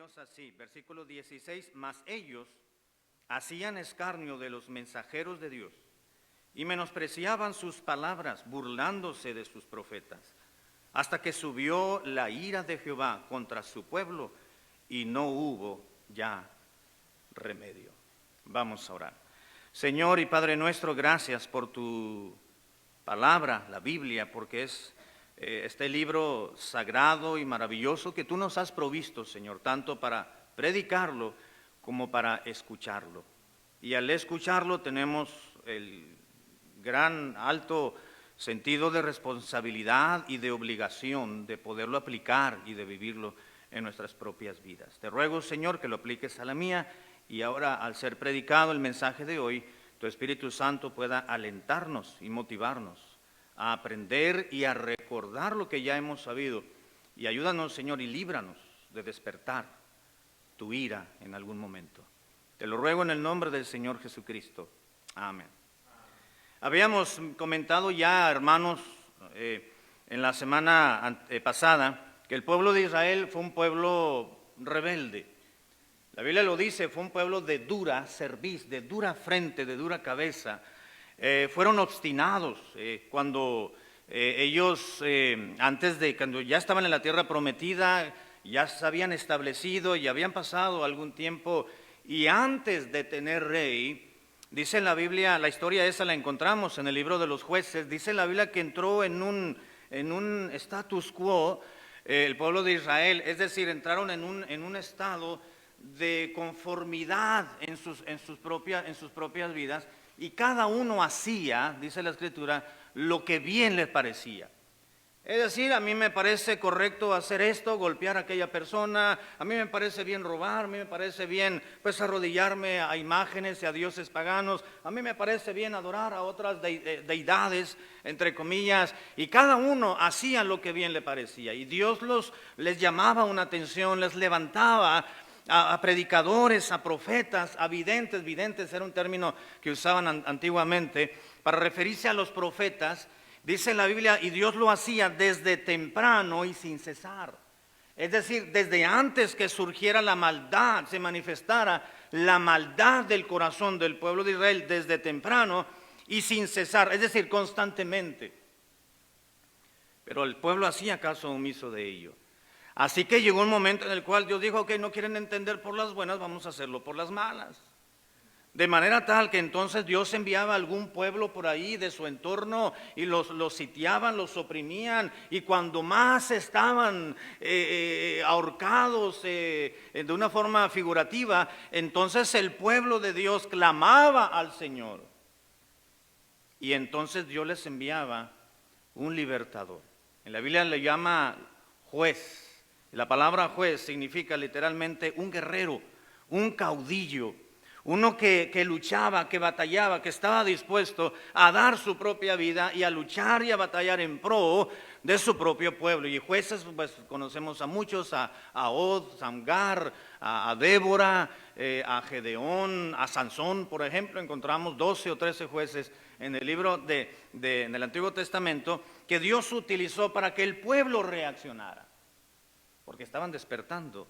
Dios así, versículo 16, mas ellos hacían escarnio de los mensajeros de Dios y menospreciaban sus palabras, burlándose de sus profetas, hasta que subió la ira de Jehová contra su pueblo y no hubo ya remedio. Vamos a orar. Señor y Padre nuestro, gracias por tu palabra, la Biblia, porque es este libro sagrado y maravilloso que tú nos has provisto, Señor, tanto para predicarlo como para escucharlo. Y al escucharlo tenemos el gran, alto sentido de responsabilidad y de obligación de poderlo aplicar y de vivirlo en nuestras propias vidas. Te ruego, Señor, que lo apliques a la mía y ahora, al ser predicado el mensaje de hoy, tu Espíritu Santo pueda alentarnos y motivarnos a aprender y a recordar lo que ya hemos sabido. Y ayúdanos, Señor, y líbranos de despertar tu ira en algún momento. Te lo ruego en el nombre del Señor Jesucristo. Amén. Habíamos comentado ya, hermanos, en la semana pasada, que el pueblo de Israel fue un pueblo rebelde. La Biblia lo dice, fue un pueblo de dura cerviz, de dura frente, de dura cabeza. Fueron obstinados cuando ellos, cuando ya estaban en la tierra prometida, ya se habían establecido y habían pasado algún tiempo, y antes de tener rey, dice en la Biblia, la historia esa la encontramos en el libro de los Jueces, dice la Biblia que entró en un status quo el pueblo de Israel, es decir, entraron en un estado de conformidad en sus propias vidas, y cada uno hacía, dice la Escritura, lo que bien les parecía. Es decir, a mí me parece correcto hacer esto, golpear a aquella persona, a mí me parece bien robar, a mí me parece bien pues arrodillarme a imágenes y a dioses paganos, a mí me parece bien adorar a otras deidades, entre comillas, y cada uno hacía lo que bien le parecía. Y Dios les llamaba una atención, les levantaba a predicadores, a profetas, a videntes. Videntes era un término que usaban antiguamente para referirse a los profetas. Dice la Biblia, y Dios lo hacía desde temprano y sin cesar. Es decir, desde antes que surgiera la maldad, se manifestara la maldad del corazón del pueblo de Israel, desde temprano y sin cesar, es decir, constantemente. Pero el pueblo hacía caso omiso de ello. Así que llegó un momento en el cual Dios dijo, ok, no quieren entender por las buenas, vamos a hacerlo por las malas. De manera tal que entonces Dios enviaba a algún pueblo por ahí de su entorno y los sitiaban, los oprimían, y cuando más estaban ahorcados de una forma figurativa, entonces el pueblo de Dios clamaba al Señor. Y entonces Dios les enviaba un libertador. En la Biblia le llama juez. La palabra juez significa literalmente un guerrero, un caudillo. Uno que luchaba, que batallaba, que estaba dispuesto a dar su propia vida y a luchar y a batallar en pro de su propio pueblo. Y jueces, pues conocemos a muchos, a Od, Samgar, a Débora, a Gedeón, a Sansón, por ejemplo. Encontramos 12 o 13 jueces en el libro del Antiguo Testamento que Dios utilizó para que el pueblo reaccionara, porque estaban despertando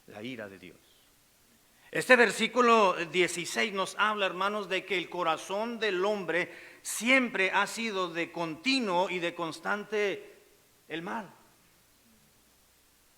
la ira de Dios. Este versículo 16 nos habla, hermanos, de que el corazón del hombre siempre ha sido de continuo y de constante el mal.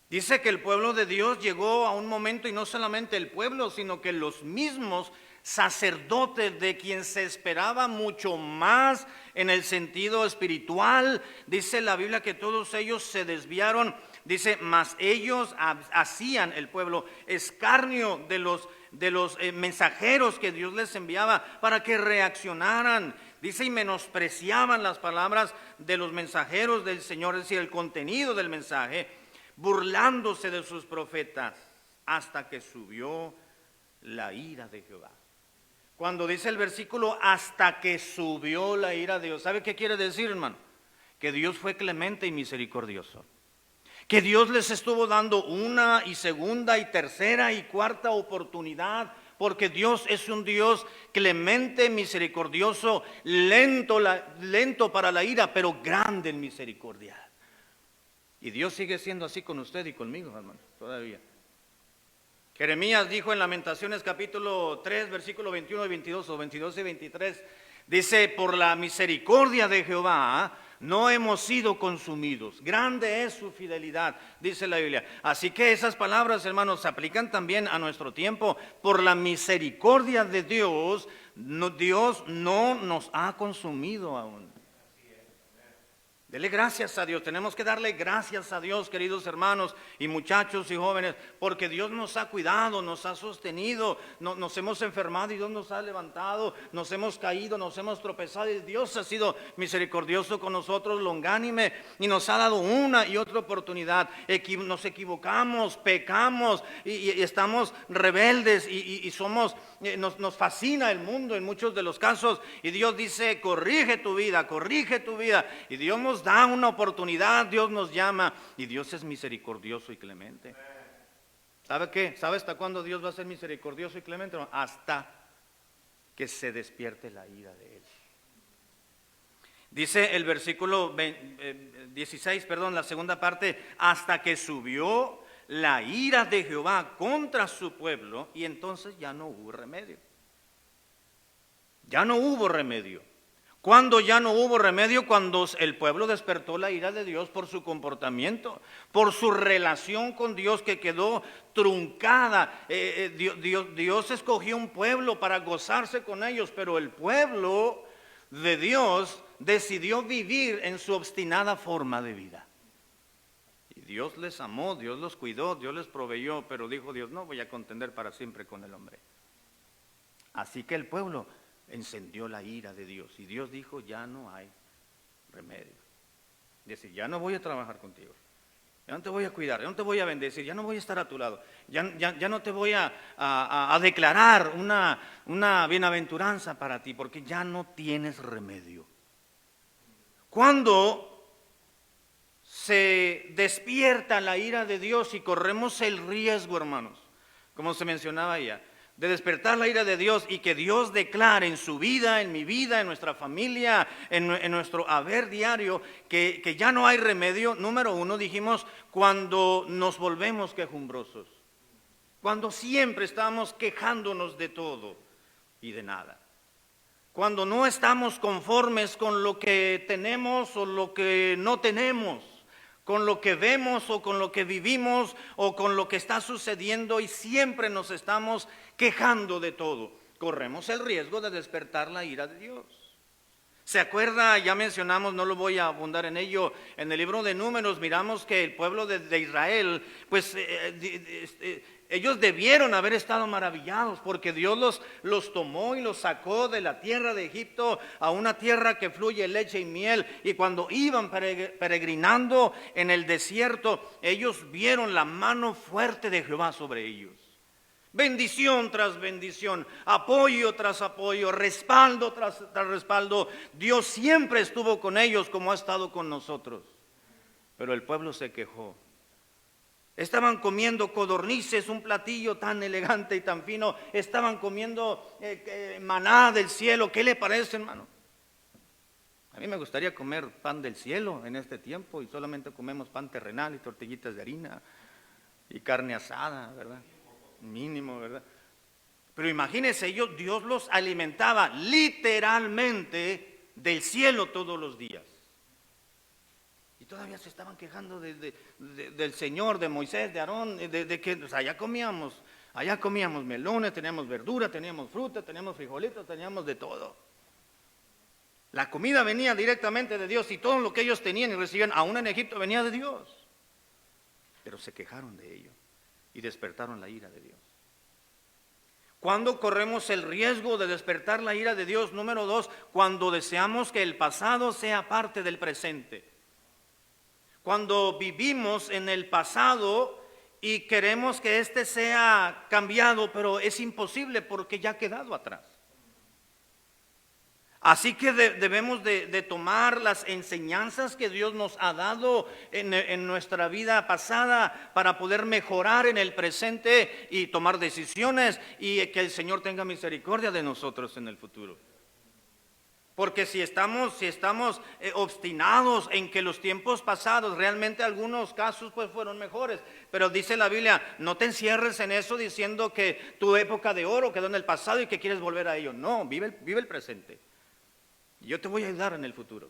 Dice que el pueblo de Dios llegó a un momento, y no solamente el pueblo, sino que los mismos sacerdotes, de quien se esperaba mucho más en el sentido espiritual, dice la Biblia que todos ellos se desviaron. Dice, mas ellos hacían, el pueblo, escarnio de los mensajeros que Dios les enviaba para que reaccionaran. Dice, y menospreciaban las palabras de los mensajeros del Señor, es decir, el contenido del mensaje, burlándose de sus profetas, hasta que subió la ira de Jehová. Cuando dice el versículo, hasta que subió la ira de Dios, ¿sabe qué quiere decir, hermano? Que Dios fue clemente y misericordioso. Que Dios les estuvo dando una y segunda y tercera y cuarta oportunidad, porque Dios es un Dios clemente, misericordioso, lento para la ira, pero grande en misericordia. Y Dios sigue siendo así con usted y conmigo, hermano, todavía. Jeremías dijo en Lamentaciones capítulo 3, versículo 21 y 22, o 22 y 23, dice: por la misericordia de Jehová no hemos sido consumidos, grande es su fidelidad, dice la Biblia. Así que esas palabras, hermanos, se aplican también a nuestro tiempo. Por la misericordia de Dios, Dios no nos ha consumido aún. Dele gracias a Dios, tenemos que darle gracias a Dios, queridos hermanos y muchachos y jóvenes, porque Dios nos ha cuidado, nos ha sostenido, nos hemos enfermado y Dios nos ha levantado, nos hemos caído, nos hemos tropezado y Dios ha sido misericordioso con nosotros, longánime, y nos ha dado una y otra oportunidad. Nos equivocamos, pecamos y estamos rebeldes y somos, nos fascina el mundo en muchos de los casos, y Dios dice: corrige tu vida, y Dios nos da una oportunidad, Dios nos llama, y Dios es misericordioso y clemente. ¿Sabe qué? ¿Sabe hasta cuándo Dios va a ser misericordioso y clemente? Hasta que se despierte la ira de Él. Dice el versículo 16, la segunda parte: hasta que subió la ira de Jehová contra su pueblo, y entonces ya no hubo remedio. Ya no hubo remedio. ¿Cuándo ya no hubo remedio? Cuando el pueblo despertó la ira de Dios por su comportamiento, por su relación con Dios que quedó truncada. Dios escogió un pueblo para gozarse con ellos, pero el pueblo de Dios decidió vivir en su obstinada forma de vida. Y Dios les amó, Dios los cuidó, Dios les proveyó, pero dijo Dios: no voy a contender para siempre con el hombre. Así que el pueblo encendió la ira de Dios, y Dios dijo: ya no hay remedio. Dice: ya no voy a trabajar contigo, ya no te voy a cuidar, ya no te voy a bendecir, ya no voy a estar a tu lado, ya no te voy a declarar una bienaventuranza para ti, porque ya no tienes remedio. Cuando se despierta la ira de Dios y corremos el riesgo, hermanos, como se mencionaba ya, de despertar la ira de Dios, y que Dios declare en su vida, en mi vida, en nuestra familia, en nuestro haber diario, que ya no hay remedio. Número uno, dijimos, cuando nos volvemos quejumbrosos, cuando siempre estamos quejándonos de todo y de nada, cuando no estamos conformes con lo que tenemos o lo que no tenemos, con lo que vemos o con lo que vivimos o con lo que está sucediendo, y siempre nos estamos quejando de todo, corremos el riesgo de despertar la ira de Dios. ¿Se acuerda? Ya mencionamos, no lo voy a abundar en ello, en el libro de Números miramos que el pueblo de Israel, pues ellos debieron haber estado maravillados, porque Dios los tomó y los sacó de la tierra de Egipto a una tierra que fluye leche y miel, y cuando iban peregrinando en el desierto, ellos vieron la mano fuerte de Jehová sobre ellos. Bendición tras bendición, apoyo tras apoyo, respaldo tras respaldo. Dios siempre estuvo con ellos como ha estado con nosotros. Pero el pueblo se quejó. Estaban comiendo codornices, un platillo tan elegante y tan fino. Estaban comiendo maná del cielo. ¿Qué le parece, hermano? A mí me gustaría comer pan del cielo en este tiempo, y solamente comemos pan terrenal y tortillitas de harina y carne asada, ¿verdad? Mínimo, ¿verdad? Pero imagínense, Dios los alimentaba literalmente del cielo todos los días. Y todavía se estaban quejando del Señor, de Moisés, de Aarón, de que o sea, allá comíamos melones, teníamos verdura, teníamos fruta, teníamos frijolitos, teníamos de todo. La comida venía directamente de Dios, y todo lo que ellos tenían y recibían, aún en Egipto, venía de Dios. Pero se quejaron de ello y despertaron la ira de Dios. ¿Cuándo corremos el riesgo de despertar la ira de Dios? Número dos, cuando deseamos que el pasado sea parte del presente. Cuando vivimos en el pasado y queremos que éste sea cambiado, pero es imposible porque ya ha quedado atrás. Así que debemos de tomar las enseñanzas que Dios nos ha dado en nuestra vida pasada para poder mejorar en el presente y tomar decisiones, y que el Señor tenga misericordia de nosotros en el futuro. Porque si estamos obstinados en que los tiempos pasados, realmente algunos casos pues fueron mejores, pero dice la Biblia, no te encierres en eso diciendo que tu época de oro quedó en el pasado y que quieres volver a ello. No, vive el presente. Yo te voy a ayudar en el futuro.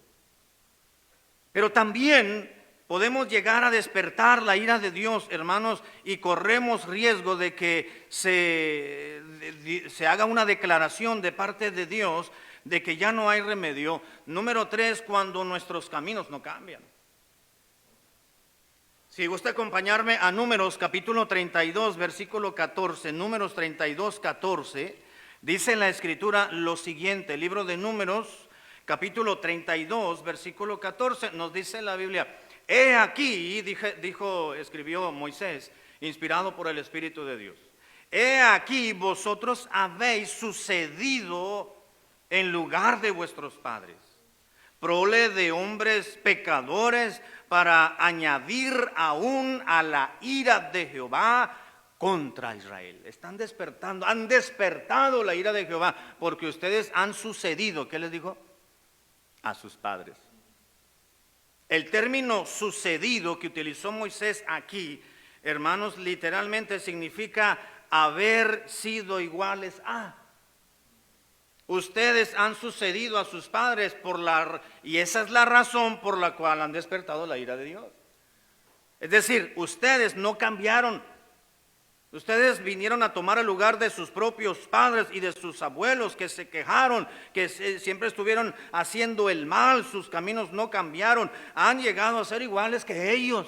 Pero también podemos llegar a despertar la ira de Dios, hermanos, y corremos riesgo de que se haga una declaración de parte de Dios de que ya no hay remedio. Número 3, cuando nuestros caminos no cambian. Si gusta acompañarme a Números capítulo 32, versículo 14, Números 32, 14, dice en la Escritura lo siguiente, el libro de Números, capítulo 32, versículo 14, nos dice la Biblia, he aquí, escribió Moisés, inspirado por el Espíritu de Dios, he aquí vosotros habéis sucedido en lugar de vuestros padres, prole de hombres pecadores, para añadir aún a la ira de Jehová contra Israel. Han despertado la ira de Jehová, porque ustedes han sucedido, ¿qué les dijo? A sus padres. El término sucedido que utilizó Moisés aquí, hermanos, literalmente significa haber sido iguales a. Ustedes han sucedido a sus padres y esa es la razón por la cual han despertado la ira de Dios. Es decir, ustedes no cambiaron. Ustedes vinieron a tomar el lugar de sus propios padres y de sus abuelos que se quejaron, que siempre estuvieron haciendo el mal, sus caminos no cambiaron, han llegado a ser iguales que ellos.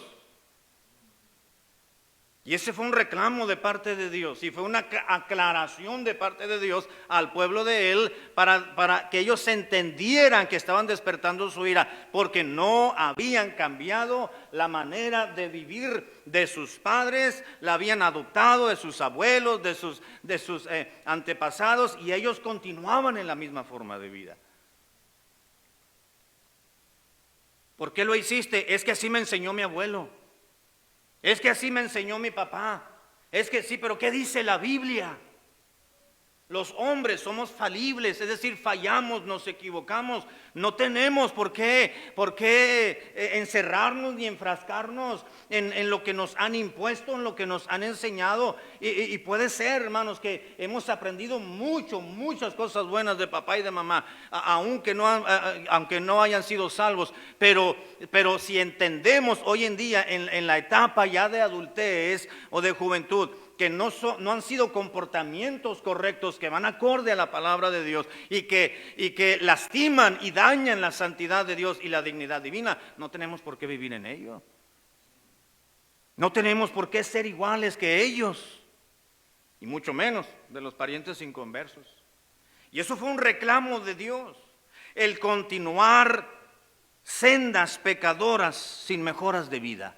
Y ese fue un reclamo de parte de Dios y fue una aclaración de parte de Dios al pueblo de Él para que ellos entendieran que estaban despertando su ira, porque no habían cambiado la manera de vivir de sus padres, la habían adoptado de sus abuelos, de sus antepasados, y ellos continuaban en la misma forma de vida. ¿Por qué lo hiciste? Es que así me enseñó mi abuelo. Es que así me enseñó mi papá. Es que sí, pero ¿qué dice la Biblia? Los hombres somos falibles, es decir, fallamos, nos equivocamos. No tenemos por qué encerrarnos ni enfrascarnos en lo que nos han impuesto, en lo que nos han enseñado. Y puede ser, hermanos, que hemos aprendido muchas cosas buenas de papá y de mamá, aunque no hayan sido salvos. Pero si entendemos hoy en día en la etapa ya de adultez o de juventud, que no han sido comportamientos correctos que van acorde a la palabra de Dios y que lastiman y dañan la santidad de Dios y la dignidad divina, no tenemos por qué vivir en ello. No tenemos por qué ser iguales que ellos, y mucho menos de los parientes inconversos. Y eso fue un reclamo de Dios, el continuar sendas pecadoras sin mejoras de vida.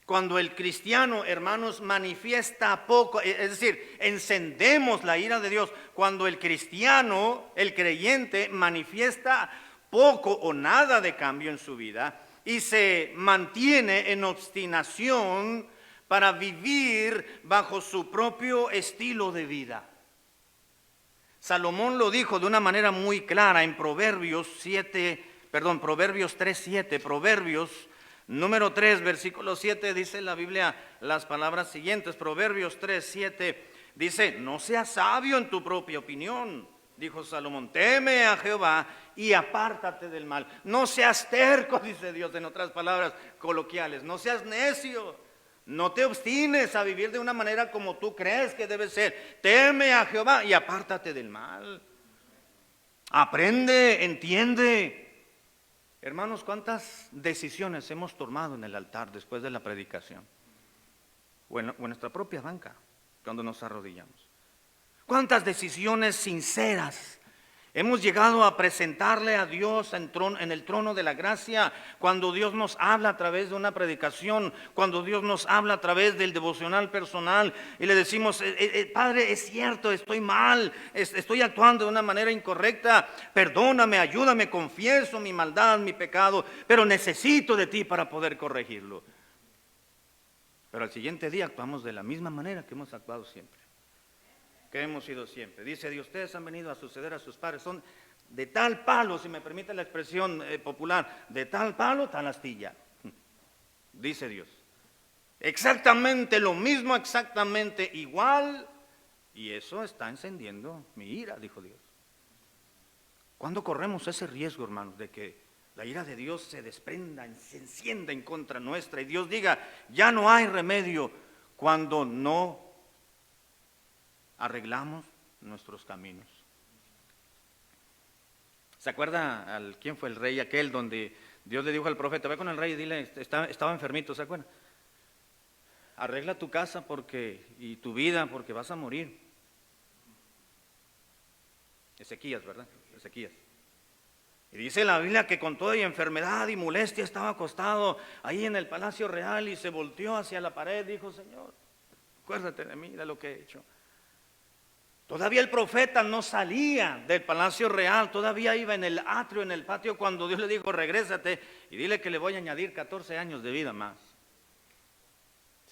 Cuando el cristiano, hermanos, manifiesta poco, es decir, encendemos la ira de Dios, cuando el cristiano, el creyente, manifiesta poco o nada de cambio en su vida y se mantiene en obstinación para vivir bajo su propio estilo de vida. Salomón lo dijo de una manera muy clara en Proverbios 3:7, Proverbios número 3, versículo 7, dice la Biblia las palabras siguientes. Proverbios 3:7 dice: no seas sabio en tu propia opinión, dijo Salomón, teme a Jehová y apártate del mal. No seas terco, dice Dios en otras palabras coloquiales, no seas necio, no te obstines a vivir de una manera como tú crees que debe ser. Teme a Jehová y apártate del mal. Aprende, entiende. Hermanos, ¿cuántas decisiones hemos tomado en el altar después de la predicación? O en nuestra propia banca, cuando nos arrodillamos. ¿Cuántas decisiones sinceras hemos llegado a presentarle a Dios en el trono de la gracia, cuando Dios nos habla a través de una predicación, cuando Dios nos habla a través del devocional personal y le decimos: Padre, es cierto, estoy mal, estoy actuando de una manera incorrecta, perdóname, ayúdame, confieso mi maldad, mi pecado, pero necesito de ti para poder corregirlo. Pero al siguiente día actuamos de la misma manera que hemos actuado siempre, que hemos sido siempre. Dice Dios: ustedes han venido a suceder a sus padres, son De tal palo, si me permite la expresión popular, de tal palo, tal astilla, dice Dios. Exactamente lo mismo, exactamente igual, y eso está encendiendo mi ira, dijo Dios. ¿Cuándo corremos ese riesgo, hermanos, de que la ira de Dios se desprenda, se encienda en contra nuestra y Dios diga, ya no hay remedio, cuando no arreglamos nuestros caminos? ¿Se acuerda quién fue el rey aquel donde Dios le dijo al profeta, ve con el rey y dile, estaba enfermito, ¿se acuerda? Arregla tu casa y tu vida porque vas a morir. Ezequías, ¿verdad? Ezequías. Y dice la Biblia que con toda enfermedad y molestia estaba acostado ahí en el palacio real y se volteó hacia la pared y dijo, Señor, acuérdate de mí, de lo que he hecho. Todavía el profeta no salía del palacio real, todavía iba en el atrio, en el patio, cuando Dios le dijo, regrésate y dile que le voy a añadir 14 años de vida más.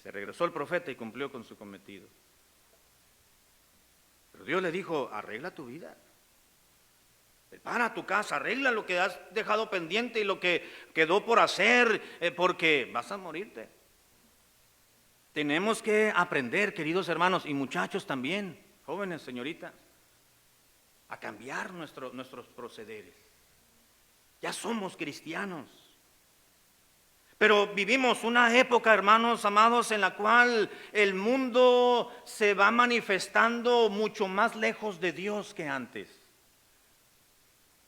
Se regresó el profeta y cumplió con su cometido. Pero Dios le dijo, arregla tu vida. Prepara tu casa, arregla lo que has dejado pendiente y lo que quedó por hacer, porque vas a morirte. Tenemos que aprender, queridos hermanos, y muchachos también, jóvenes, señoritas, a cambiar nuestros procederes. Ya somos cristianos. Pero vivimos una época, hermanos amados, en la cual el mundo se va manifestando mucho más lejos de Dios que antes.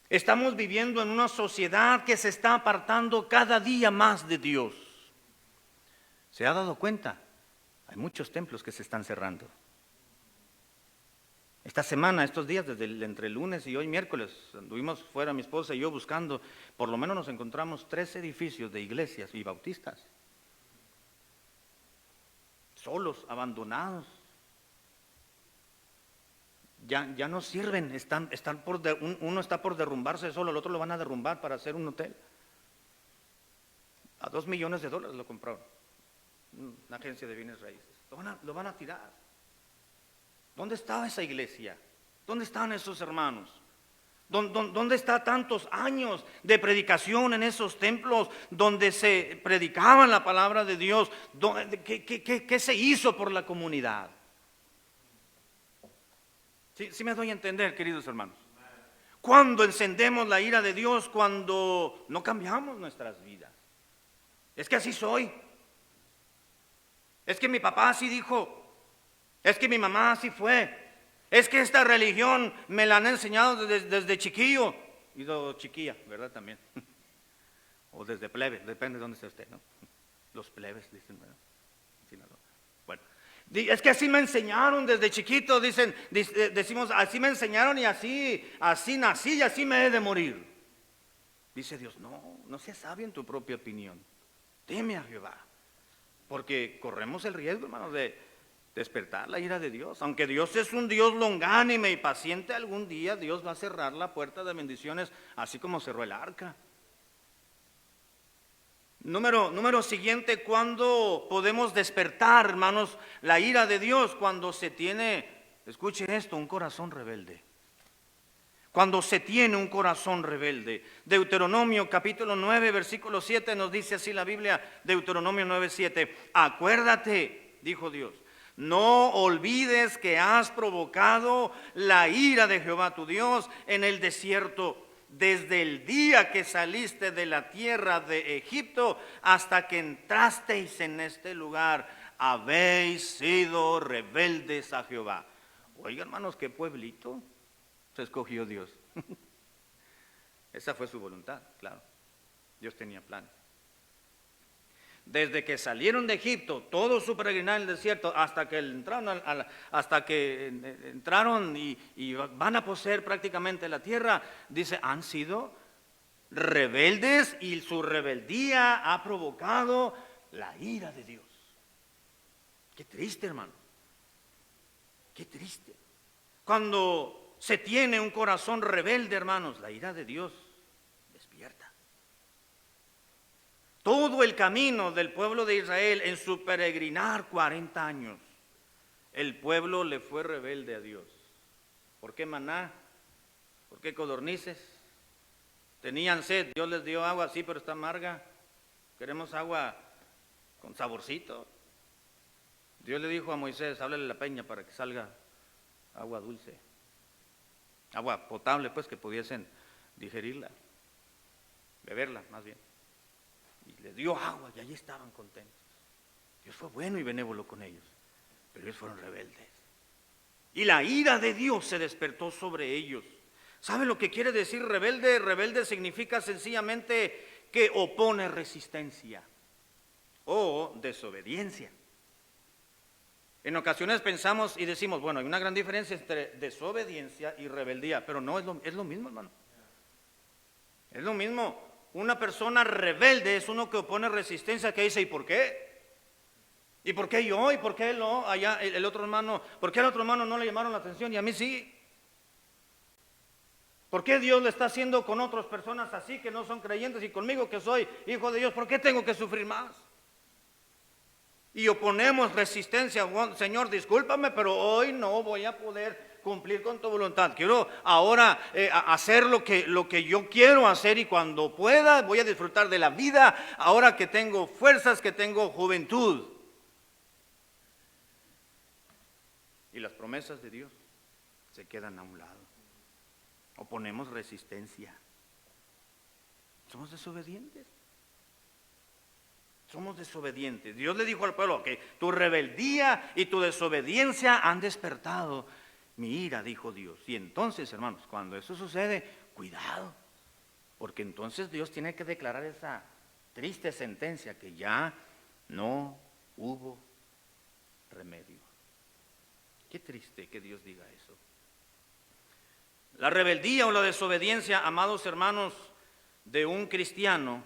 Estamos viviendo en una sociedad que se está apartando cada día más de Dios. ¿Se ha dado cuenta? Hay muchos templos que se están cerrando. Esta semana, estos días, entre el lunes y hoy miércoles, anduvimos fuera mi esposa y yo buscando, por lo menos nos encontramos 3 edificios de iglesias y bautistas. Solos, abandonados. Ya no sirven, uno está por derrumbarse solo, el otro lo van a derrumbar para hacer un hotel. A $2 millones lo compraron, una agencia de bienes raíces. Lo van a tirar. ¿Dónde estaba esa iglesia? ¿Dónde están esos hermanos? ¿Dónde está tantos años de predicación en esos templos donde se predicaba la palabra de Dios? ¿Qué se hizo por la comunidad? ¿Sí me doy a entender, queridos hermanos? Cuando encendemos la ira de Dios, cuando no cambiamos nuestras vidas. Es que así soy. Es que mi papá así dijo. Es que mi mamá así fue. Es que esta religión me la han enseñado desde chiquillo. Y chiquilla, ¿verdad? También. O desde plebe, depende de dónde esté usted, ¿no? Los plebes dicen, ¿verdad? Bueno, es que así me enseñaron desde chiquito, decimos, así me enseñaron y así nací y así me he de morir. Dice Dios, no seas sabio en tu propia opinión. Teme a Jehová. Porque corremos el riesgo, hermanos, de despertar la ira de Dios. Aunque Dios es un Dios longánime y paciente, algún día Dios va a cerrar la puerta de bendiciones, así como cerró el arca. Número siguiente, ¿cuándo podemos despertar, hermanos, la ira de Dios? Cuando se tiene, escuchen esto, un corazón rebelde. Cuando se tiene un corazón rebelde. Deuteronomio capítulo 9, versículo 7 nos dice así la Biblia, Deuteronomio 9, 7. Acuérdate, dijo Dios, no olvides que has provocado la ira de Jehová tu Dios en el desierto, desde el día que saliste de la tierra de Egipto hasta que entrasteis en este lugar. Habéis sido rebeldes a Jehová. Oiga, hermanos, qué pueblito se escogió Dios. Esa fue su voluntad, claro. Dios tenía planes. Desde que salieron de Egipto, todo su peregrinar en el desierto, hasta que entraron y van a poseer prácticamente la tierra, dice, han sido rebeldes y su rebeldía ha provocado la ira de Dios. Qué triste, hermano. Qué triste. Cuando se tiene un corazón rebelde, hermanos, la ira de Dios despierta. Todo el camino del pueblo de Israel en su peregrinar 40 años, el pueblo le fue rebelde a Dior. ¿Por qué maná? ¿Por qué codornices? Tenían sed, Dios les dio agua, sí, pero está amarga. Queremos agua con saborcito. Dios le dijo a Moisés, háblale a la peña para que salga agua dulce. Agua potable, pues, que pudiesen digerirla, beberla más bien. Y les dio agua y allí estaban contentos. Dios fue bueno y benévolo con ellos, pero ellos fueron rebeldes. Y la ira de Dios se despertó sobre ellos. ¿Sabe lo que quiere decir rebelde? Rebelde significa sencillamente que opone resistencia o desobediencia. En ocasiones pensamos y decimos, bueno, hay una gran diferencia entre desobediencia y rebeldía, pero no, es lo mismo, hermano. Es lo mismo. Una persona rebelde es uno que opone resistencia, que dice, ¿y por qué? ¿Y por qué yo? ¿Y por qué no? Allá el otro hermano, ¿por qué al otro hermano no le llamaron la atención y a mí sí? ¿Por qué Dios le está haciendo con otras personas así que no son creyentes y conmigo que soy hijo de Dios? ¿Por qué tengo que sufrir más? Y oponemos resistencia. Señor, discúlpame, pero hoy no voy a poder cumplir con tu voluntad. Quiero ahora hacer lo que yo quiero hacer y cuando pueda voy a disfrutar de la vida ahora que tengo fuerzas, que tengo juventud. Y las promesas de Dios se quedan a un lado. Oponemos resistencia. Somos desobedientes. Somos desobedientes. Dios le dijo al pueblo que tu rebeldía y tu desobediencia han despertado mi ira, dijo Dios. Y entonces, hermanos, cuando eso sucede, cuidado, porque entonces Dios tiene que declarar esa triste sentencia que ya no hubo remedio. Qué triste que Dios diga eso. La rebeldía o la desobediencia, amados hermanos, de un cristiano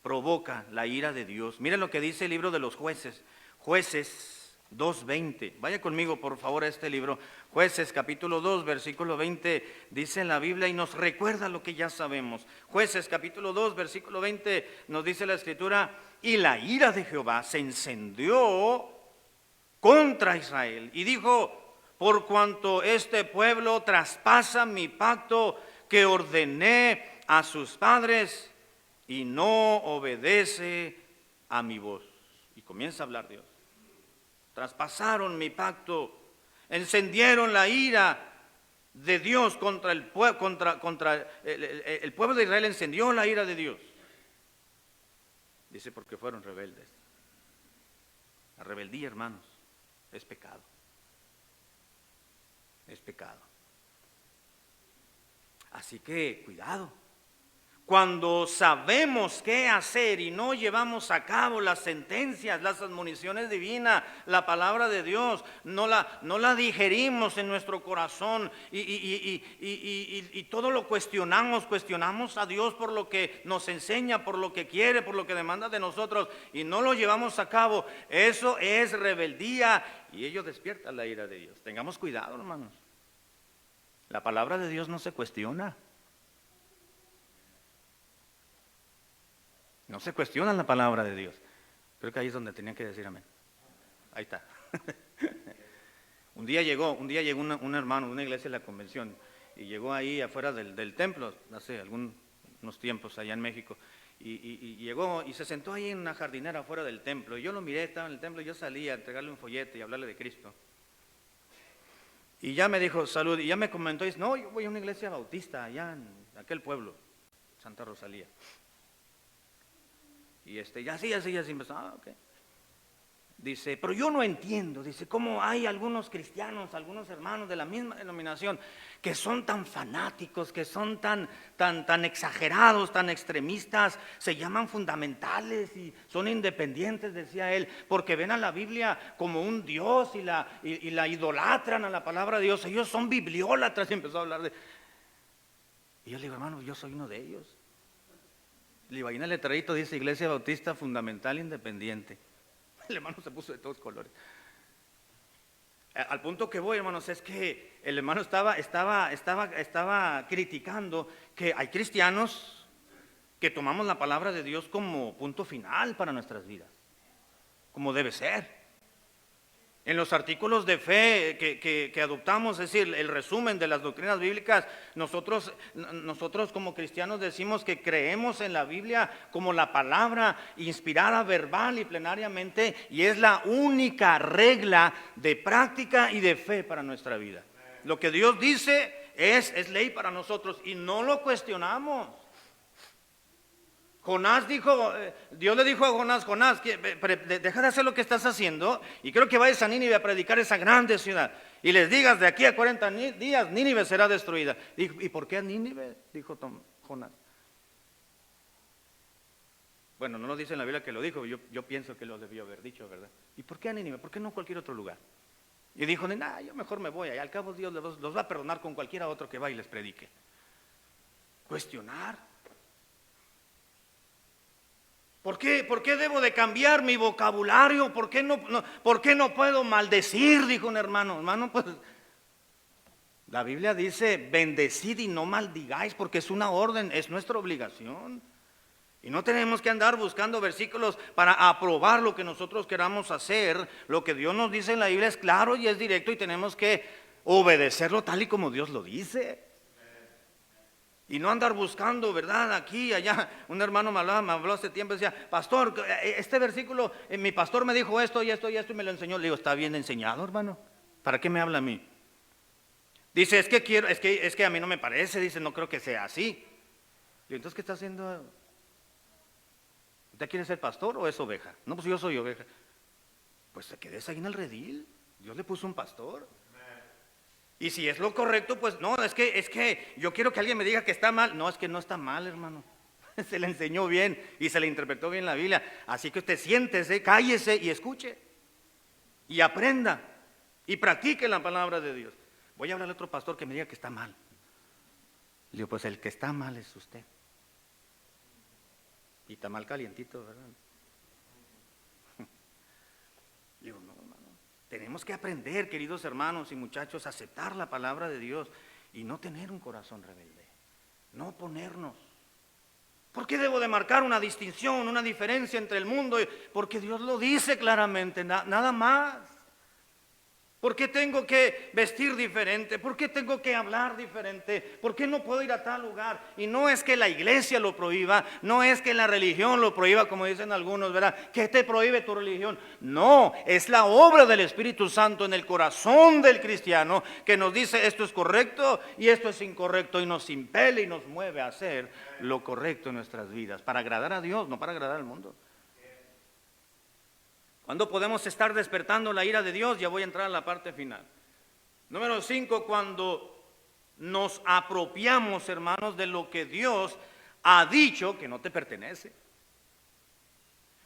provoca la ira de Dios. Miren lo que dice el libro de los Jueces, Jueces 2:20. Vaya conmigo por favor a este libro, Jueces capítulo 2, versículo 20, dice en la Biblia y nos recuerda lo que ya sabemos. Jueces capítulo 2, versículo 20 nos dice la Escritura, y la ira de Jehová se encendió contra Israel y dijo, por cuanto este pueblo traspasa mi pacto que ordené a sus padres y no obedece a mi voz. Y comienza a hablar Dios. Traspasaron mi pacto, encendieron la ira de Dios contra el pueblo, el pueblo de Israel encendió la ira de Dios. Dice porque fueron rebeldes. La rebeldía, hermanos, es pecado. Es pecado. Así que cuidado. Cuando sabemos qué hacer y no llevamos a cabo las sentencias, las admoniciones divinas, la palabra de Dios, no la digerimos en nuestro corazón y todo lo cuestionamos a Dios por lo que nos enseña, por lo que quiere, por lo que demanda de nosotros y no lo llevamos a cabo, eso es rebeldía y ello despierta la ira de Dios. Tengamos cuidado, hermanos. La palabra de Dios no se cuestiona. No se cuestiona la palabra de Dios. Creo que ahí es donde tenían que decir amén. Ahí está. Un día llegó un hermano de una iglesia de la convención y llegó ahí afuera del templo, hace unos tiempos allá en México, y llegó y se sentó ahí en una jardinera afuera del templo. Y yo lo miré, estaba en el templo, y yo salí a entregarle un folleto y hablarle de Cristo. Y ya me dijo salud, y ya me comentó, y dice, no, yo voy a una iglesia bautista allá en aquel pueblo, Santa Rosalía. Y ya sí empezó, ok. Dice, pero yo no entiendo, dice, cómo hay algunos cristianos, algunos hermanos de la misma denominación que son tan fanáticos, que son tan exagerados, tan extremistas, se llaman fundamentales y son independientes, decía él, porque ven a la Biblia como un Dios y la idolatran a la palabra de Dios. Ellos son bibliólatras y empezó a hablar de... Y yo le digo, hermano, yo soy uno de ellos. Le digo, ahí en el letrerito dice Iglesia Bautista Fundamental Independiente. El hermano se puso de todos colores. Al punto que voy, hermanos, es que el hermano estaba criticando que hay cristianos que tomamos la palabra de Dios como punto final para nuestras vidas, como debe ser. En los artículos de fe que adoptamos, es decir, el resumen de las doctrinas bíblicas, nosotros como cristianos decimos que creemos en la Biblia como la palabra inspirada verbal y plenariamente, y es la única regla de práctica y de fe para nuestra vida. Lo que Dios dice es ley para nosotros y no lo cuestionamos. Jonás dijo, Dios le dijo a Jonás, deja de hacer lo que estás haciendo y creo que vayas a Nínive a predicar esa grande ciudad y les digas, de aquí a 40 días Nínive será destruida. ¿Y por qué a Nínive? Dijo Jonás. Bueno, no lo dice en la Biblia que lo dijo, yo pienso que lo debió haber dicho, ¿verdad? ¿Y por qué a Nínive? ¿Por qué no a cualquier otro lugar? Y dijo, yo mejor me voy, y al cabo Dios los va a perdonar con cualquiera otro que vaya y les predique. Cuestionar. ¿Por qué debo de cambiar mi vocabulario? ¿Por qué no puedo maldecir? Dijo un hermano. Hermano, pues la Biblia dice, bendecid y no maldigáis, porque es una orden, es nuestra obligación. Y no tenemos que andar buscando versículos para aprobar lo que nosotros queramos hacer. Lo que Dios nos dice en la Biblia es claro y es directo y tenemos que obedecerlo tal y como Dios lo dice. Y no andar buscando, ¿verdad? Aquí, allá. Un hermano me habló hace tiempo y decía, pastor, este versículo, mi pastor me dijo esto y esto y esto y me lo enseñó. Le digo, ¿está bien enseñado, hermano? ¿Para qué me habla a mí? Dice, es que a mí no me parece, dice, no creo que sea así. Le digo, entonces, ¿qué está haciendo? ¿Usted quiere ser pastor o es oveja? No, pues yo soy oveja. Pues se quedes ahí en el redil. Dios le puso un pastor. Y si es lo correcto, pues no, es que yo quiero que alguien me diga que está mal. No, es que no está mal, hermano. Se le enseñó bien y se le interpretó bien la Biblia. Así que usted siéntese, cállese y escuche. Y aprenda. Y practique la palabra de Dios. Voy a hablar a otro pastor que me diga que está mal. Le digo, pues el que está mal es usted. Y está mal calientito, ¿verdad? Le digo, no, hermano. Tenemos que aprender, queridos hermanos y muchachos, a aceptar la palabra de Dios y no tener un corazón rebelde, no oponernos. ¿Por qué debo de marcar una distinción, una diferencia entre el mundo? Porque Dios lo dice claramente, nada más. ¿Por qué tengo que vestir diferente? ¿Por qué tengo que hablar diferente? ¿Por qué no puedo ir a tal lugar? Y no es que la iglesia lo prohíba, no es que la religión lo prohíba, como dicen algunos, ¿verdad? ¿Qué te prohíbe tu religión? No, es la obra del Espíritu Santo en el corazón del cristiano que nos dice esto es correcto y esto es incorrecto y nos impele y nos mueve a hacer lo correcto en nuestras vidas, para agradar a Dios, no para agradar al mundo. ¿Cuándo podemos estar despertando la ira de Dios? Ya voy a entrar a la parte final. Número 5, cuando nos apropiamos, hermanos, de lo que Dios ha dicho que no te pertenece.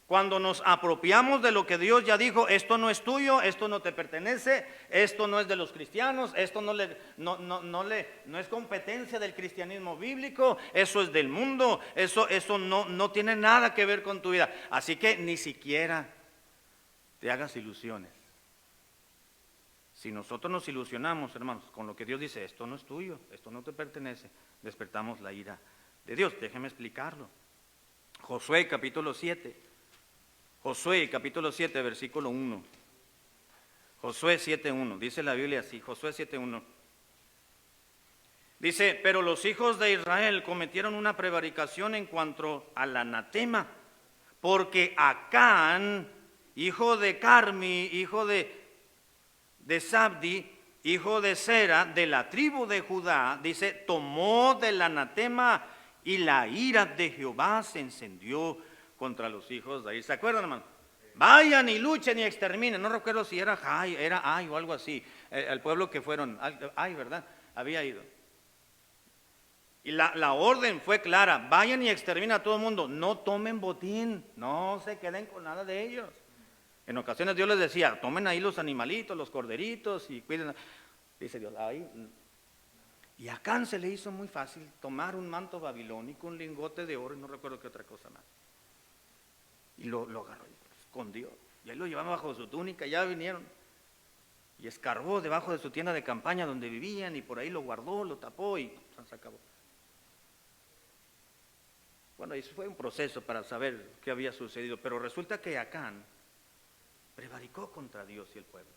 Cuando nos apropiamos de lo que Dios ya dijo, esto no es tuyo, esto no te pertenece, esto no es de los cristianos, esto no es competencia del cristianismo bíblico, eso es del mundo, eso no tiene nada que ver con tu vida. Así que ni siquiera te hagas ilusiones. Si nosotros nos ilusionamos, hermanos, con lo que Dios dice, esto no es tuyo, esto no te pertenece, despertamos la ira de Dios. Déjeme explicarlo. Josué capítulo 7, versículo 1. Josué 7:1, dice la Biblia así, Josué 7:1. Dice, pero los hijos de Israel cometieron una prevaricación en cuanto al anatema, porque Acán, hijo de Carmi, hijo de Sabdi, hijo de Sera, de la tribu de Judá, dice, tomó del anatema y la ira de Jehová se encendió contra los hijos de Israel. ¿Se acuerdan, hermano? Vayan y luchen y exterminen. No recuerdo si era Ai o algo así. El pueblo que fueron, Ai, ¿verdad? Había ido. Y la orden fue clara, vayan y exterminen a todo el mundo. No tomen botín, no se queden con nada de ellos. En ocasiones Dios les decía, tomen ahí los animalitos, los corderitos y cuiden. Dice Dios, ahí. Y a Acán se le hizo muy fácil tomar un manto babilónico, un lingote de oro y no recuerdo qué otra cosa más. Y lo agarró y escondió. Y ahí lo llevaba bajo su túnica, ya vinieron. Y escarbó debajo de su tienda de campaña donde vivían y por ahí lo guardó, lo tapó y se acabó. Bueno, eso fue un proceso para saber qué había sucedido, pero resulta que Acán prevaricó contra Dios y el pueblo.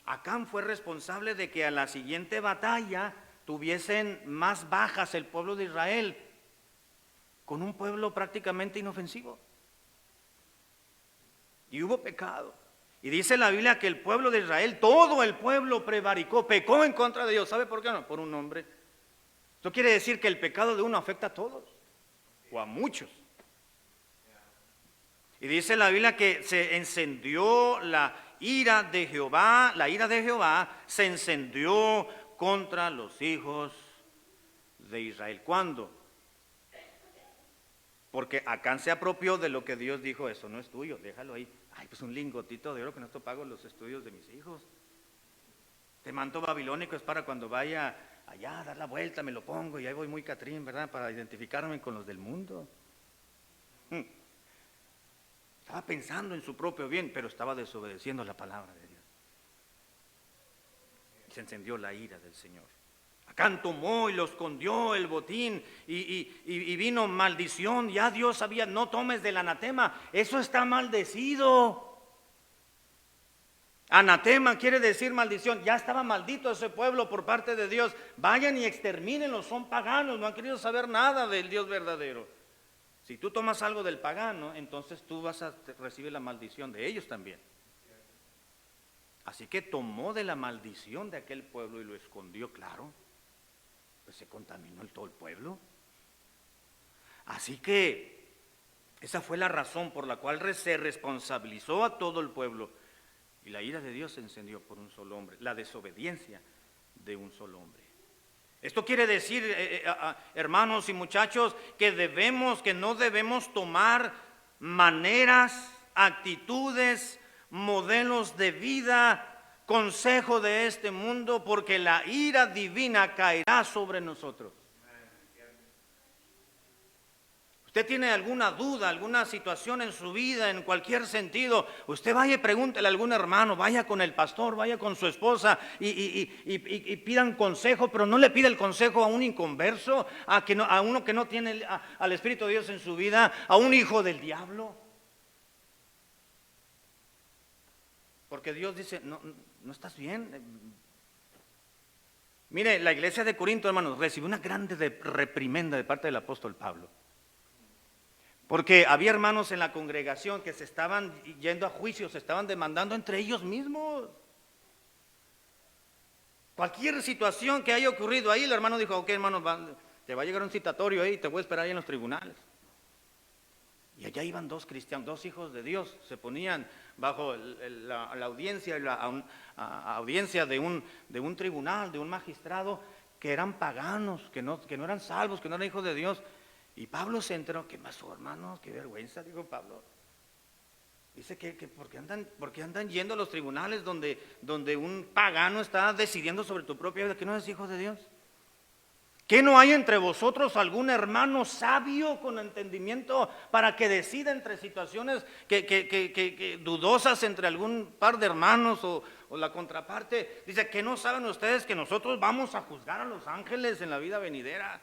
Acán fue responsable de que a la siguiente batalla tuviesen más bajas el pueblo de Israel, con un pueblo prácticamente inofensivo. Y hubo pecado. Y dice la Biblia que el pueblo de Israel, todo el pueblo prevaricó, pecó en contra de Dios. ¿Sabe por qué no? Por un hombre. Esto quiere decir que el pecado de uno afecta a todos, o a muchos. Y dice la Biblia que se encendió la ira de Jehová se encendió contra los hijos de Israel. ¿Cuándo? Porque Acán se apropió de lo que Dios dijo, eso no es tuyo, déjalo ahí. Ay, pues un lingotito de oro, con esto pago los estudios de mis hijos. Este manto babilónico es para cuando vaya allá a dar la vuelta, me lo pongo y ahí voy muy Catrín, ¿verdad? Para identificarme con los del mundo. Estaba pensando en su propio bien, pero estaba desobedeciendo la palabra de Dios. Y se encendió la ira del Señor. Acán tomó y lo escondió el botín y vino maldición. Ya Dios sabía, no tomes del anatema, eso está maldecido. Anatema quiere decir maldición. Ya estaba maldito ese pueblo por parte de Dios. Vayan y extermínenlos, son paganos, no han querido saber nada del Dios verdadero. Si tú tomas algo del pagano, entonces tú vas a recibir la maldición de ellos también. Así que tomó de la maldición de aquel pueblo y lo escondió, claro. Pues se contaminó todo el pueblo. Así que esa fue la razón por la cual se responsabilizó a todo el pueblo. Y la ira de Dios se encendió por un solo hombre, la desobediencia de un solo hombre. Esto quiere decir, hermanos y muchachos, que no debemos tomar maneras, actitudes, modelos de vida, consejo de este mundo, porque la ira divina caerá sobre nosotros. Usted tiene alguna duda, alguna situación en su vida, en cualquier sentido, usted vaya y pregúntele a algún hermano, vaya con el pastor, vaya con su esposa y pidan consejo, pero no le pida el consejo a un inconverso, a uno que no tiene al Espíritu de Dios en su vida, a un hijo del diablo. Porque Dios dice, no estás bien. Mire, la iglesia de Corinto, hermanos, recibió una grande reprimenda de parte del apóstol Pablo. Porque había hermanos en la congregación que se estaban yendo a juicio, se estaban demandando entre ellos mismos. Cualquier situación que haya ocurrido ahí, el hermano dijo, ok hermano, te va a llegar un citatorio ahí, te voy a esperar ahí en los tribunales. Y allá iban dos cristianos, dos hijos de Dios, se ponían bajo la audiencia, audiencia de un tribunal, de un magistrado, que eran paganos, que no eran salvos, que no eran hijos de Dios. Y Pablo se enteró, ¿qué pasó, hermanos? Qué vergüenza, dijo Pablo. Dice que ¿por qué andan yendo a los tribunales donde un pagano está decidiendo sobre tu propia vida, que no eres hijo de Dios? ¿Qué no hay entre vosotros algún hermano sabio con entendimiento para que decida entre situaciones que dudosas entre algún par de hermanos o la contraparte? Dice, ¿qué no saben ustedes que nosotros vamos a juzgar a los ángeles en la vida venidera?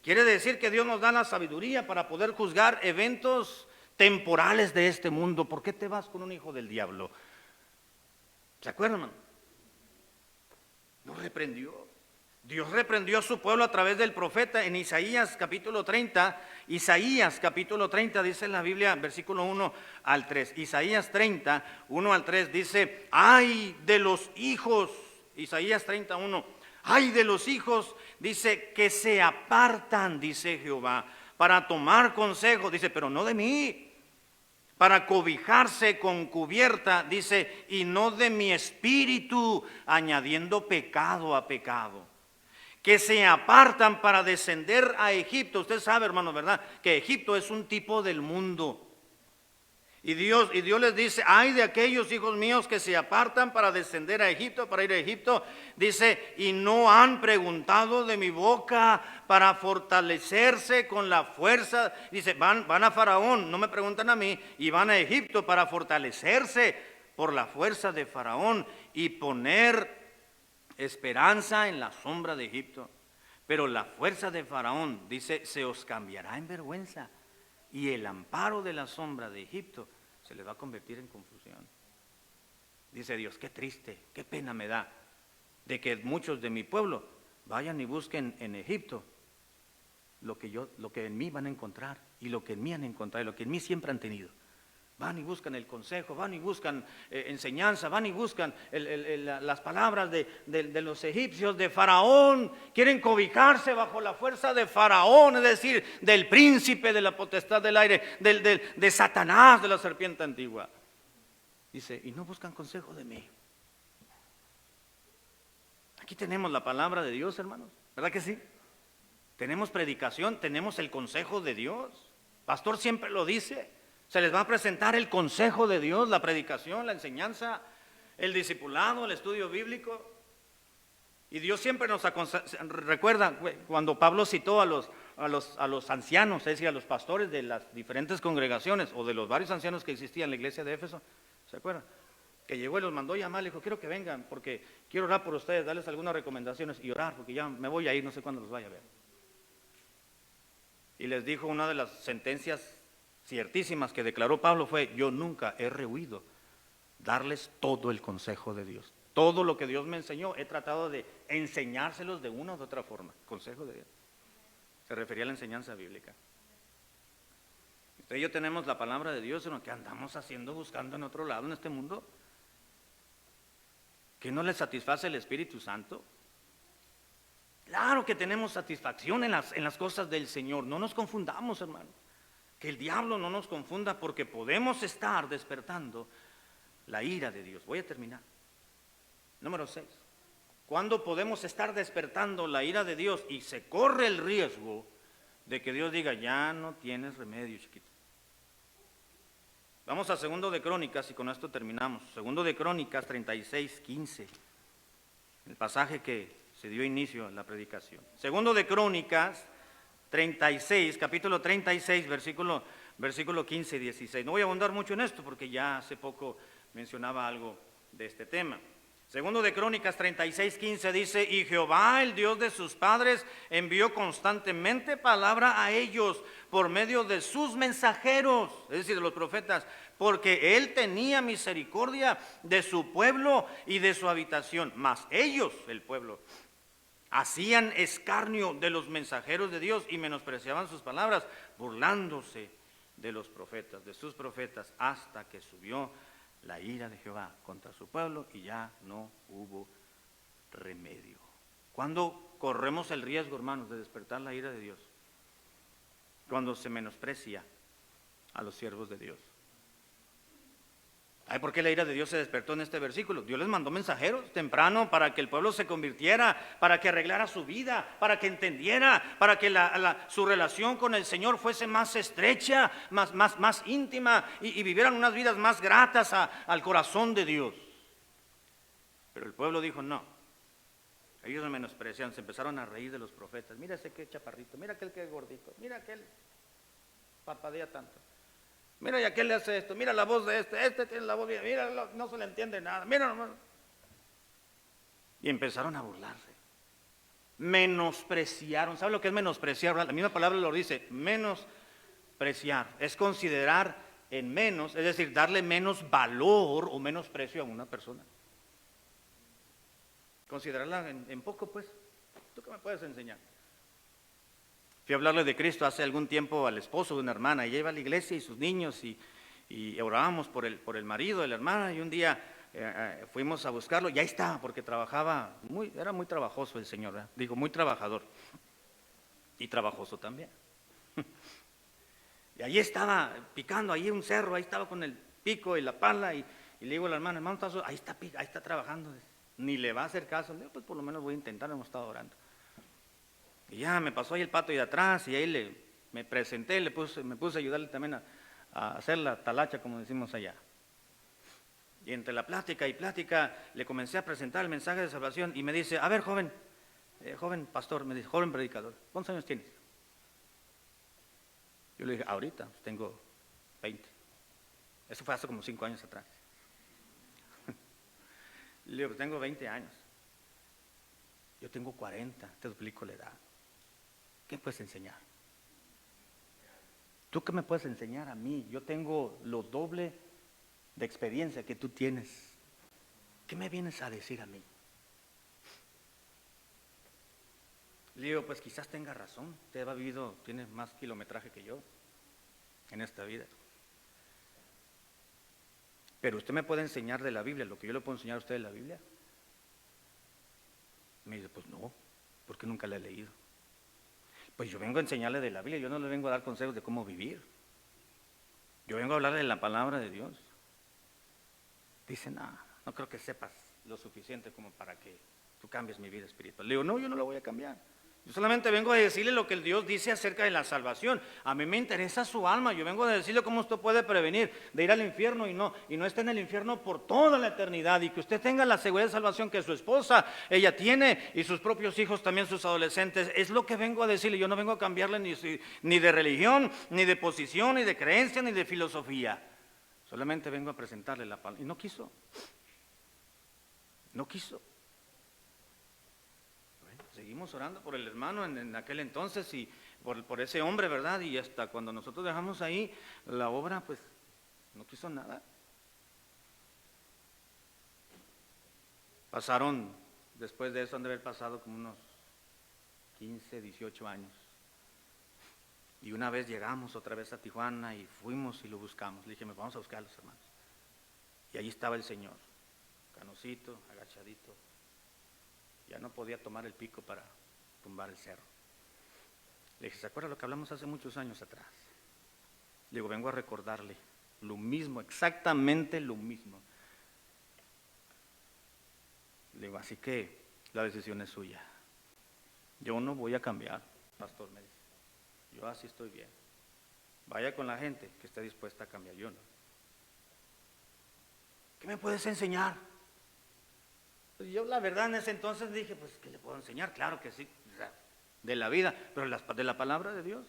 Quiere decir que Dios nos da la sabiduría para poder juzgar eventos temporales de este mundo. ¿Por qué te vas con un hijo del diablo? ¿Se acuerdan, hermano? Nos reprendió. Dios reprendió a su pueblo a través del profeta en Isaías capítulo 30. Isaías capítulo 30 dice en la Biblia, versículo 1 al 3. Isaías 30, 1 al 3 dice, ay de los hijos, Isaías 31, ay de los hijos, dice, que se apartan, dice Jehová, para tomar consejo, dice, pero no de mí, para cobijarse con cubierta, dice, y no de mi espíritu, añadiendo pecado a pecado. Que se apartan para descender a Egipto. Usted sabe, hermano, ¿verdad? Que Egipto es un tipo del mundo. Y Dios les dice, ay de aquellos hijos míos que se apartan para descender a Egipto, para ir a Egipto, dice, y no han preguntado de mi boca para fortalecerse con la fuerza. Dice, van a Faraón, no me preguntan a mí, y van a Egipto para fortalecerse por la fuerza de Faraón y poner esperanza en la sombra de Egipto. Pero la fuerza de Faraón, dice, se os cambiará en vergüenza. Y el amparo de la sombra de Egipto se le va a convertir en confusión. Dice Dios, qué triste, qué pena me da de que muchos de mi pueblo vayan y busquen en Egipto lo que en mí van a encontrar, y lo que en mí han encontrado, y lo que en mí siempre han tenido. Van y buscan el consejo, van y buscan enseñanza, van y buscan las palabras de los egipcios, de Faraón. Quieren cobijarse bajo la fuerza de Faraón, es decir, del príncipe de la potestad del aire, de Satanás, de la serpiente antigua. Dice, y no buscan consejo de mí. Aquí tenemos la palabra de Dios, hermanos, ¿verdad que sí? Tenemos predicación, tenemos el consejo de Dios. Pastor siempre lo dice. Se les va a presentar el consejo de Dios, la predicación, la enseñanza, el discipulado, el estudio bíblico. Y Dios siempre nos recuerda cuando Pablo citó a los ancianos, es decir, a los pastores de las diferentes congregaciones o de los varios ancianos que existían en la iglesia de Éfeso. ¿Se acuerdan? Que llegó y los mandó llamar, le dijo, quiero que vengan porque quiero orar por ustedes, darles algunas recomendaciones y orar porque ya me voy a ir, no sé cuándo los vaya a ver. Y les dijo una de las sentencias ciertísimas que declaró Pablo fue, yo nunca he rehuido darles todo el consejo de Dios. Todo lo que Dios me enseñó, he tratado de enseñárselos de una u otra forma. Consejo de Dios. Se refería a la enseñanza bíblica. Usted y yo tenemos la palabra de Dios, ¿no? ¿Qué andamos haciendo, buscando en otro lado en este mundo? ¿Que no le satisface el Espíritu Santo? Claro que tenemos satisfacción en las cosas del Señor. No nos confundamos, hermano. Que el diablo no nos confunda porque podemos estar despertando la ira de Dios. Voy a terminar. Número 6. ¿Cuándo podemos estar despertando la ira de Dios y se corre el riesgo de que Dios diga, ya no tienes remedio, chiquito? Vamos a 2 de Crónicas y con esto terminamos. 2 de Crónicas 36:15. El pasaje que se dio inicio a la predicación. 2 de Crónicas 36, capítulo 36, versículo 15 y 16. No voy a abundar mucho en esto porque ya hace poco mencionaba algo de este tema. 2 de Crónicas 36, 15 dice, y Jehová, el Dios de sus padres, envió constantemente palabra a ellos por medio de sus mensajeros, es decir, de los profetas, porque él tenía misericordia de su pueblo y de su habitación, mas ellos, el pueblo, hacían escarnio de los mensajeros de Dios y menospreciaban sus palabras, burlándose de los profetas, de sus profetas, hasta que subió la ira de Jehová contra su pueblo y ya no hubo remedio. ¿Cuándo corremos el riesgo, hermanos, de despertar la ira de Dios? Cuando se menosprecia a los siervos de Dios. ¿Ay, por qué la ira de Dios se despertó en este versículo? Dios les mandó mensajeros temprano para que el pueblo se convirtiera, para que arreglara su vida, para que entendiera, para que su relación con el Señor fuese más estrecha, más íntima y vivieran unas vidas más gratas al corazón de Dios. Pero el pueblo dijo no. Ellos se menospreciaron, se empezaron a reír de los profetas. Mira ese que chaparrito, mira aquel que es gordito, mira aquel parpadea tanto. Mira, y aquel le hace esto, mira la voz de este tiene la voz bien, mira, no se le entiende nada, mira nomás. Y empezaron a burlarse. Menospreciaron. ¿Sabe lo que es menospreciar? La misma palabra lo dice, menospreciar. Es considerar en menos, es decir, darle menos valor o menos precio a una persona. Considerarla en poco, pues. ¿Tú qué me puedes enseñar? Fui a hablarle de Cristo hace algún tiempo al esposo de una hermana, y ella iba a la iglesia y sus niños y orábamos por el marido de la hermana, y un día fuimos a buscarlo, y ahí estaba, porque era muy trabajoso el señor, ¿verdad? Digo, muy trabajador, y trabajoso también. Y ahí estaba picando, ahí un cerro, ahí estaba con el pico y la pala, y le digo a la hermana, hermano, ahí está trabajando, ni le va a hacer caso. Le digo, pues por lo menos voy a intentar, hemos estado orando. Y ya me pasó ahí el patio de atrás y ahí me presenté, me puse a ayudarle también a hacer la talacha, como decimos allá. Y entre la plática y plática le comencé a presentar el mensaje de salvación y me dice, a ver, joven pastor, me dice, joven predicador, ¿cuántos años tienes? Yo le dije, ahorita tengo 20. Eso fue hace como 5 años atrás. Le digo, tengo 20 años. Yo tengo 40, te duplico la edad. ¿Qué puedes enseñar? ¿Tú qué me puedes enseñar a mí? Yo tengo lo doble de experiencia que tú tienes. ¿qué me vienes a decir a mí? Le digo, pues quizás tenga razón, usted ha vivido, tiene más kilometraje que yo en esta vida. Pero usted me puede enseñar de la Biblia, lo que yo le puedo enseñar a usted de la Biblia. Me dice, pues no, porque nunca la he leído. Pues yo vengo a enseñarle de la Biblia, yo no le vengo a dar consejos de cómo vivir. Yo vengo a hablarle de la palabra de Dios. Dice, no creo que sepas lo suficiente como para que tú cambies mi vida espiritual. Le digo, no, yo no la voy a cambiar. Yo solamente vengo a decirle lo que el Dios dice acerca de la salvación. A mí me interesa su alma. Yo vengo a decirle cómo usted puede prevenir de ir al infierno y no esté en el infierno por toda la eternidad, y que usted tenga la seguridad de salvación que su esposa, ella tiene, y sus propios hijos también, sus adolescentes. Es lo que vengo a decirle. Yo no vengo a cambiarle ni de religión, ni de posición, ni de creencia, ni de filosofía. Solamente vengo a presentarle la palabra. Y no quiso. No quiso. Seguimos orando por el hermano en aquel entonces y por ese hombre, ¿verdad? Y hasta cuando nosotros dejamos ahí la obra, pues no quiso nada. Pasaron, después de eso han de haber pasado como unos 15, 18 años. Y una vez llegamos otra vez a Tijuana y fuimos y lo buscamos. Le dije, vamos a buscar a los hermanos. Y allí estaba el Señor, canosito, agachadito. Ya no podía tomar el pico para tumbar el cerro. Le dije, ¿se acuerda lo que hablamos hace muchos años atrás? Le digo, vengo a recordarle lo mismo, exactamente lo mismo. Le digo, así que la decisión es suya. Yo no voy a cambiar, pastor, me dice. Yo así estoy bien. Vaya con la gente que esté dispuesta a cambiar, yo no. ¿Qué me puedes enseñar? Pues yo la verdad en ese entonces dije, pues ¿qué le puedo enseñar? Claro que sí, de la vida, pero de la palabra de Dios.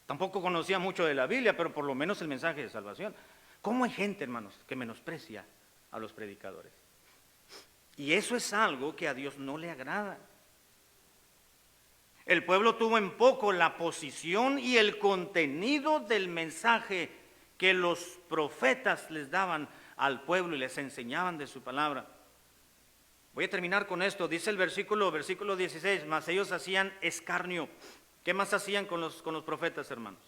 Tampoco conocía mucho de la Biblia, pero por lo menos el mensaje de salvación. ¿Cómo hay gente, hermanos, que menosprecia a los predicadores? Y eso es algo que a Dios no le agrada. El pueblo tuvo en poco la posición y el contenido del mensaje que los profetas les daban al pueblo y les enseñaban de su palabra. Voy a terminar con esto. Dice el versículo 16, mas ellos hacían escarnio. ¿Qué más hacían con los profetas, hermanos?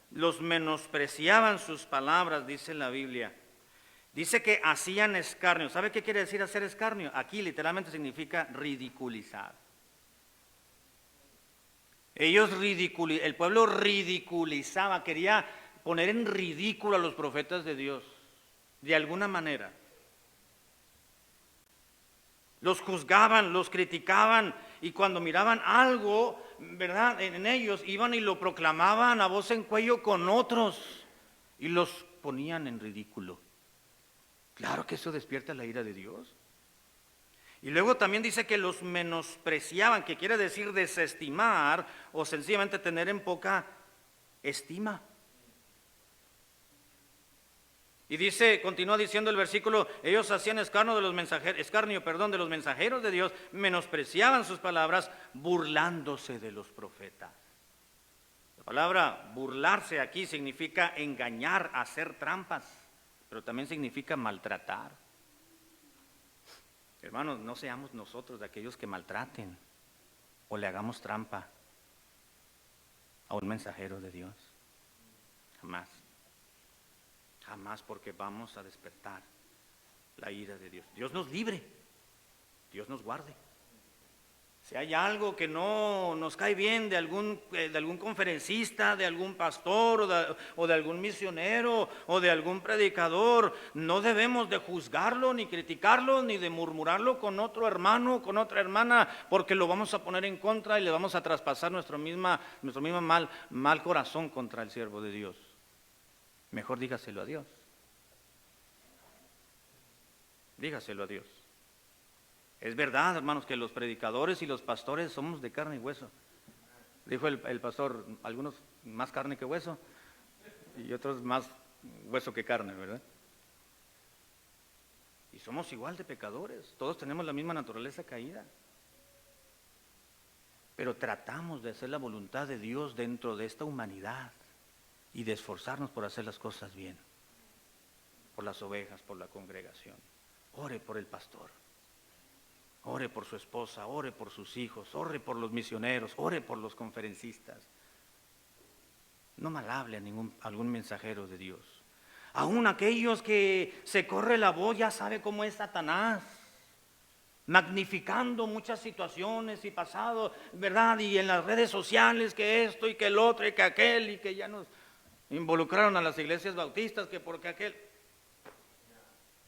Los menospreciaban sus palabras, dice la Biblia. Dice que hacían escarnio. ¿Sabe qué quiere decir hacer escarnio? Aquí literalmente significa ridiculizar. El pueblo ridiculizaba, quería poner en ridículo a los profetas de Dios, de alguna manera. Los juzgaban, los criticaban, y cuando miraban algo, ¿verdad?, en ellos, iban y lo proclamaban a voz en cuello con otros y los ponían en ridículo. Claro que eso despierta la ira de Dios. Y luego también dice que los menospreciaban, que quiere decir desestimar o sencillamente tener en poca estima. Y dice, continúa diciendo el versículo, ellos hacían escarnio de los mensajeros de Dios, menospreciaban sus palabras, burlándose de los profetas. La palabra burlarse aquí significa engañar, hacer trampas, pero también significa maltratar. Hermanos, no seamos nosotros de aquellos que maltraten o le hagamos trampa a un mensajero de Dios. Jamás. Jamás, porque vamos a despertar la ira de Dios. Dios nos libre, Dios nos guarde. Si hay algo que no nos cae bien de algún conferencista, de algún pastor o de algún misionero o de algún predicador, no debemos de juzgarlo, ni criticarlo, ni de murmurarlo con otro hermano, con otra hermana, porque lo vamos a poner en contra y le vamos a traspasar nuestro mismo mal corazón contra el siervo de Dios. Mejor dígaselo a Dios. Dígaselo a Dios. Es verdad, hermanos, que los predicadores y los pastores somos de carne y hueso. Dijo el pastor, algunos más carne que hueso y otros más hueso que carne, ¿verdad? Y somos igual de pecadores, todos tenemos la misma naturaleza caída. Pero tratamos de hacer la voluntad de Dios dentro de esta humanidad y de esforzarnos por hacer las cosas bien, por las ovejas, por la congregación. ore por el pastor, ore por su esposa, ore por sus hijos, ore por los misioneros, ore por los conferencistas. No malhable a algún mensajero de Dios. Aún aquellos que se corre la voz, ya sabe cómo es Satanás, magnificando muchas situaciones y pasado, ¿verdad? Y en las redes sociales que esto y que el otro y que aquel, y que ya nos involucraron a las iglesias bautistas, que porque aquel.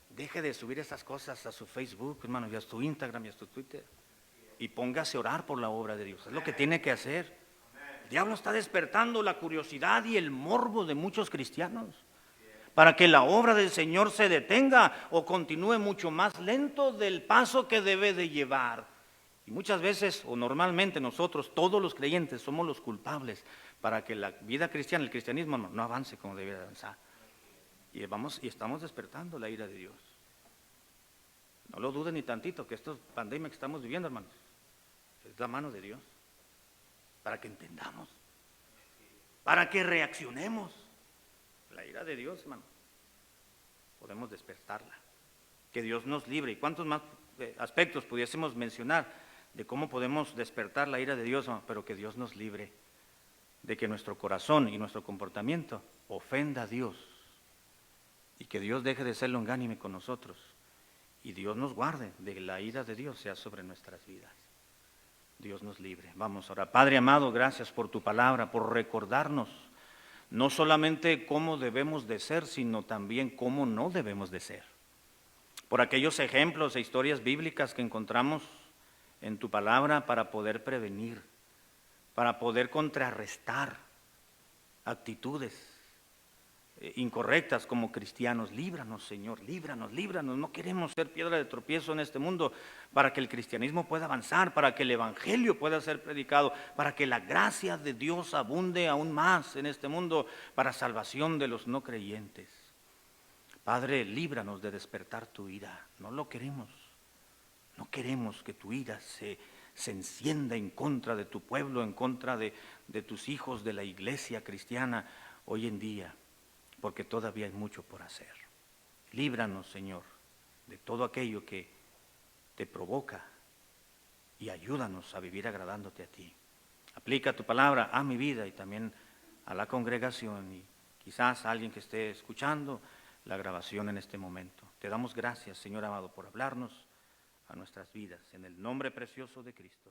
Deje de subir esas cosas a su Facebook, hermano, y a su Instagram y a su Twitter, y póngase a orar por la obra de Dios. Es lo que tiene que hacer. El diablo está despertando la curiosidad y el morbo de muchos cristianos para que la obra del Señor se detenga o continúe mucho más lento del paso que debe de llevar. Y muchas veces, o normalmente nosotros, todos los creyentes, somos los culpables para que la vida cristiana, el cristianismo no avance como debe avanzar. Y estamos despertando la ira de Dios. No lo duden ni tantito que esta pandemia que estamos viviendo, hermanos, es la mano de Dios. Para que entendamos, para que reaccionemos. La ira de Dios, hermano, podemos despertarla. Que Dios nos libre. ¿Y cuántos más aspectos pudiésemos mencionar de cómo podemos despertar la ira de Dios? Pero que Dios nos libre de que nuestro corazón y nuestro comportamiento ofenda a Dios. Y que Dios deje de ser longánime con nosotros. Y Dios nos guarde de que la ira de Dios sea sobre nuestras vidas. Dios nos libre. Vamos ahora. Padre amado, gracias por tu palabra, por recordarnos no solamente cómo debemos de ser, sino también cómo no debemos de ser. Por aquellos ejemplos e historias bíblicas que encontramos en tu palabra para poder prevenir, para poder contrarrestar actitudes incorrectas como cristianos. Líbranos, Señor, líbranos, líbranos. No queremos ser piedra de tropiezo en este mundo, para que el cristianismo pueda avanzar, para que el evangelio pueda ser predicado, para que la gracia de Dios abunde aún más en este mundo, para salvación de los no creyentes. Padre, líbranos de despertar tu ira. No lo queremos. No queremos que tu ira se encienda en contra de tu pueblo, en contra de tus hijos, de la iglesia cristiana hoy en día, porque todavía hay mucho por hacer. Líbranos, Señor, de todo aquello que te provoca y ayúdanos a vivir agradándote a ti. Aplica tu palabra a mi vida y también a la congregación y quizás a alguien que esté escuchando la grabación en este momento. Te damos gracias, Señor amado, por hablarnos a nuestras vidas, en el nombre precioso de Cristo.